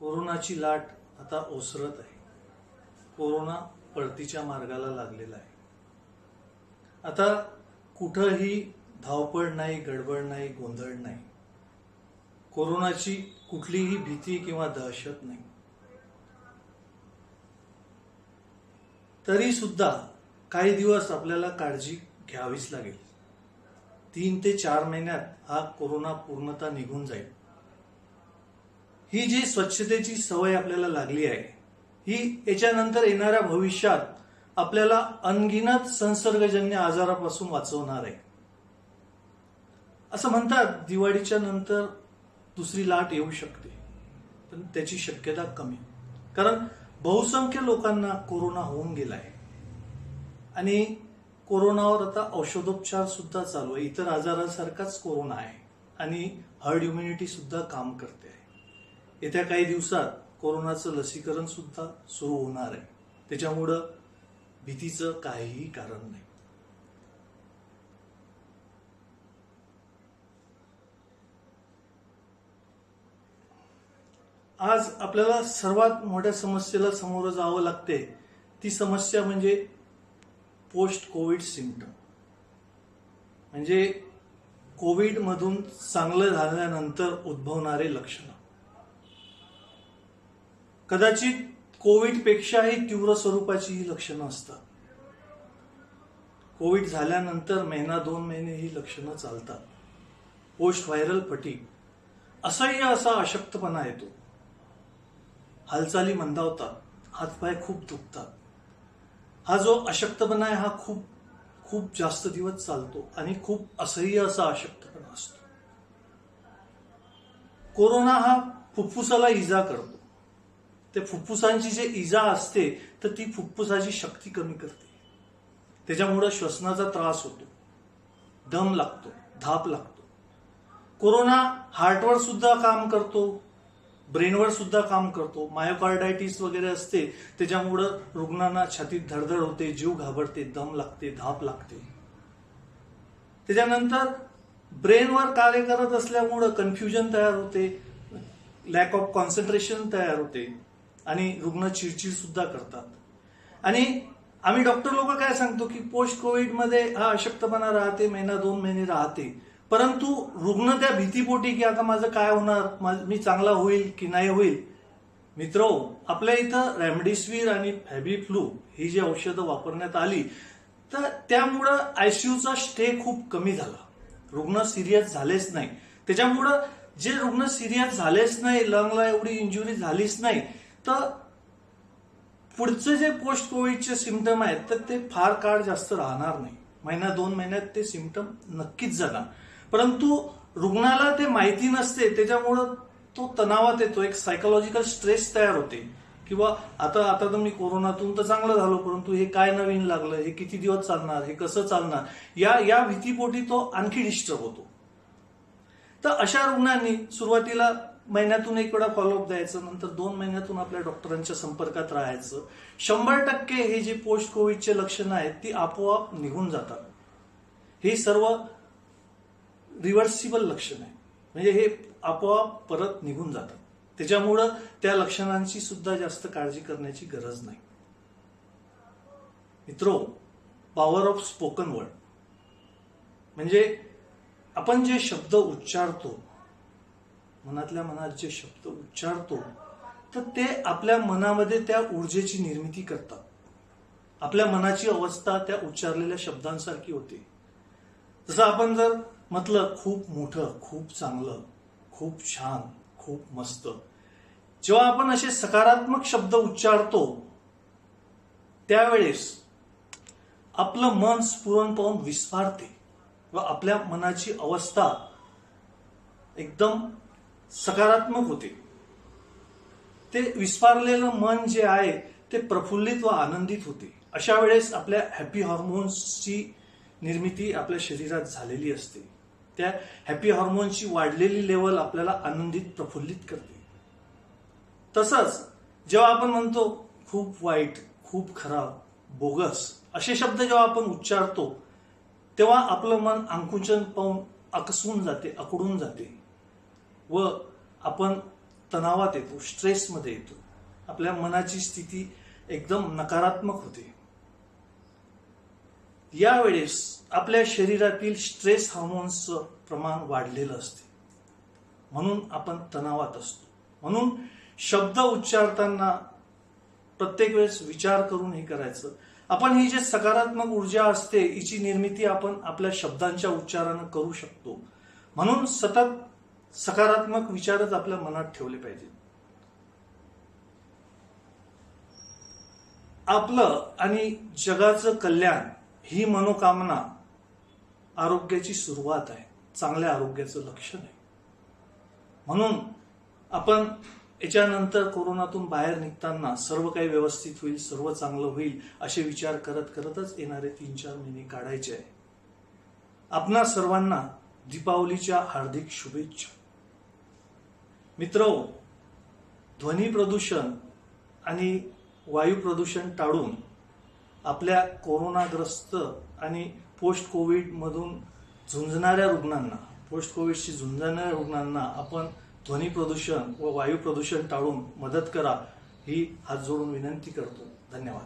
कोरोनाची लाट आता ओसरत आहे. कोरोना पळतीच्या मार्गाला लागलेला आहे. आता कुठंही धावपळ नाही, गडबड नाही, गोंधळ नाही. कोरोनाची कुठलीही भीती किंवा दहशत नाही. तरी सुद्धा काही दिवस आपल्याला काळजी घ्यावीच लागेल. 3 ते 4 महिन्यात हा कोरोना पूर्णतः निघून जाईल. ही जी स्वच्छतेची सवय आपल्याला लागली आहे, ही याच्यानंतर येणाऱ्या भविष्यात आपल्याला अनगिनत संसर्गजन्य आजारापासून वाचवणार आहे. असं म्हणतात दिवाळीच्या नंतर दुसरी लाट येऊ शकते, पण त्याची शक्यता कमी, कारण बहुसंख्य लोकांना कोरोना होऊन गेला आहे आणि कोरोनावर आता औषधोपचार सुद्धा चालू आहे. इतर आजारासारखाच कोरोना आहे आणि हर्ड इम्युनिटी सुद्धा काम करते आहे. येत्या काही दिवसात कोरोनाचं लसीकरण सुद्धा सुरू होणार आहे. त्याच्यामुळं भीतीचं काहीही कारण नाही. आज आपल्याला सर्वात मोठ्या समस्येला सामोरं जावं लागते. ती समस्या म्हणजे पोस्ट कोविड सिम्पटम, म्हणजे कोविड मधून चांगलं झाल्यानंतर उद्भवणारे लक्षणं. कदाचित कोविड पेक्षाही तीव्र स्वरूपाची ही लक्षणं असतात. कोविड झाल्यानंतर 1-2 महिने ही लक्षणं चालतात. पोस्ट व्हायरल फटीग, असह्य असा अशक्तपणा येतो, हालचाली मंदावतात, हातपाय खूप दुखतात. हा जो अशक्तपणा आहे हा खूप जास्त दिवस चालतो आणि खूप असह्य असा अशक्तपणा असतो. कोरोना हा फुफ्फुसाला इजा करतो. ते फुफ्फुसांची जे इजा असते तर ती फुफ्फुसाची शक्ती कमी करते. त्याच्यामुळे श्वसनाचा त्रास होतो, दम लागतो, धाप लागतो. कोरोना हार्टवर सुद्धा काम करतो, ब्रेनवर सुद्धा काम करतो. मायोकार्डायटिस वगैरे असते, त्याच्यामुळं रुग्णांना छातीत धडधड होते, जीव घाबरते, दम लागते, धाप लागते. त्याच्यानंतर ब्रेनवर कार्य करत असल्यामुळं कन्फ्युजन तयार होते, लॅक ऑफ कॉन्सन्ट्रेशन तयार होते आणि रुग्ण चिडचिड सुद्धा करतात. आणि आम्ही डॉक्टर लोक काय सांगतो की पोस्ट कोविड मध्ये हा अशक्तपणा राहते, 1-2 महिने राहते. परंतु रुग्ण त्या भीतीपोटी की आता माझं काय होणार, मी चांगला होईल की नाही होईल. मित्रो, आपल्या इथं रेमडेसिवीर आणि फॅबिफ्लू ही जी औषधं वापरण्यात आली तर त्यामुळं आयसीयूचा स्टे खूप कमी झाला. रुग्ण सिरियस झालेच नाही. त्याच्यामुळं जे रुग्ण सिरियस झालेच नाही, लंगला एवढी इंजुरी झालीच नाही, तर पुढचे जे पोस्ट कोविडचे सिम्पटम आहेत तर ते फार काळ जास्त राहणार नाही. 1-2 महिन्यात ते सिम्पटम नक्कीच जाणार. परंतु रुग्णाला ते माहिती नसते, त्याच्यामुळं तो तणावात येतो, एक सायकोलॉजिकल स्ट्रेस तयार होते किंवा आता तर मी कोरोनातून तर चांगलं झालो, परंतु हे काय नवीन लागलं, हे किती दिवस चालणार, हे कसं चालणार, या भीतीपोटी तो आणखी डिस्टर्ब होतो. तर अशा रुग्णांनी सुरुवातीला महिन्यातून 1 वेळा फॉलोअप द्यायचं, नंतर 2 महिन्यातून आपल्या डॉक्टरांच्या संपर्कात राहायचं. 100% हे जे पोस्ट कोविडचे लक्षणं आहेत ती आपोआप निघून जातात. हे सर्व रिव्हर्सिबल लक्षण आहे, म्हणजे हे आपोआप परत निघून जातात. त्याच्यामुळं त्या लक्षणांची सुद्धा जास्त काळजी करण्याची गरज नाही. मित्रो, पॉवर ऑफ स्पोकन वर्ड, म्हणजे आपण जे शब्द उच्चारतो, मनातल्या मनात जे शब्द उच्चारतो तर ते आपल्या मनामध्ये त्या ऊर्जेची निर्मिती करतात. आपल्या मनाची अवस्था त्या उच्चारलेल्या शब्दांसारखी होते. जसं आपण जर म्हटलं खूप मोठं, खूप चांगलं, खूप छान, खूप मस्त, जेव्हा आपण असे सकारात्मक शब्द उच्चारतो त्यावेळेस आपलं मन स्फुरण पाहून विस्फारते व आपल्या मनाची अवस्था एकदम सकारात्मक होते. ते विस्फारलेलं मन जे आहे ते प्रफुल्लित व आनंदित होते. अशा वेळेस आपल्या हॅपी हॉर्मोन्सची निर्मिती आपल्या शरीरात झालेली असते. त्या हॅपी हॉर्मोन्सची वाढलेली लेवल आपल्याला आनंदित, प्रफुल्लित करते. तसंच जेव्हा आपण म्हणतो खूप वाईट, खूप खराब, बोगस असे शब्द जेव्हा आपण उच्चारतो तेव्हा आपलं मन आकुंचन पाहून आकसून जाते, अकडून जाते व आपण तणावात येतो, स्ट्रेसमध्ये येतो, आपल्या मनाची स्थिती एकदम नकारात्मक होते. यावेळेस आपल्या शरीरातील स्ट्रेस हार्मोन्सचं प्रमाण वाढलेलं असते, म्हणून आपण तणावात असतो. म्हणून शब्द उच्चारताना प्रत्येक वेळेस विचार करून हे करायचं. आपण ही जी सकारात्मक ऊर्जा असते हिची निर्मिती आपण आपल्या शब्दांच्या उच्चारानं करू शकतो. म्हणून सतत सकारात्मक विचारच आपल्या मनात ठेवले पाहिजे. आपलं आणि जगाचं कल्याण ही मनोकामना आरोग्याची सुरुवात आहे, चांगल्या आरोग्याचं लक्षण आहे. म्हणून आपण याच्यानंतर कोरोनातून बाहेर निघताना सर्व काही व्यवस्थित होईल, सर्व चांगलं होईल असे विचार करतच येणारे 3-4 महिने काढायचे आहे. आपणा सर्वांना दीपावलीच्या हार्दिक शुभेच्छा. मित्रहो, ध्वनी प्रदूषण आणि वायू प्रदूषण टाळून आपल्या कोरोनाग्रस्त आणि पोस्ट कोविडमधून झुंजणाऱ्या रुग्णांना आपण ध्वनी प्रदूषण व वायू प्रदूषण टाळून मदत करा ही हात जोडून विनंती करतो. धन्यवाद.